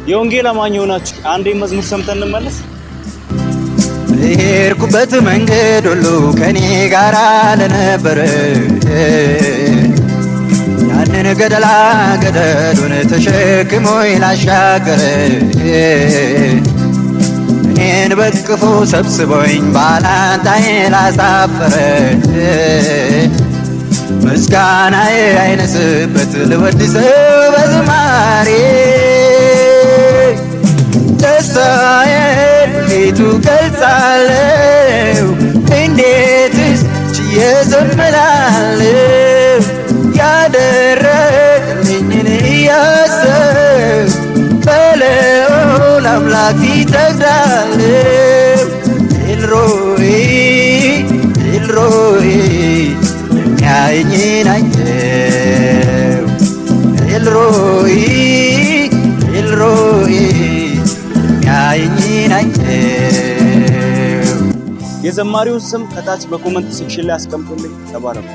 የወንጌል አማኝ ሆናችሁ አንዴ መዝሙር ሰምተን እንመለስ። በሄድኩበት መንገድ ሁሉ ከኔ ጋር ለነበረ ያንን ገደላ ገደሉን ተሸክሞ ላሻገረ እኔን በቅፎ ሰብስቦኝ ባላንጣዬ ላሳፈረ ምስጋናዬ አይነስበት ልወድሰው በዝማሬ ደስታዬን ፊቱ ገልጻለሁ እንዴትስ ችዬ ዘምራለሁ ያደረገልኝን እያሰብኩ በልዑል አምላክ እሰግዳለሁ። ኤልሮኢ ኤልሮኢ የሚያየኝን አየሁ ኤልሮኢ ኤልሮኢ የሚያየኝን አየሁ። የዘማሪውን ስም ከታች በኮመንት ሴክሽን ላይ አስቀምጡልኝ። ተባረኩ።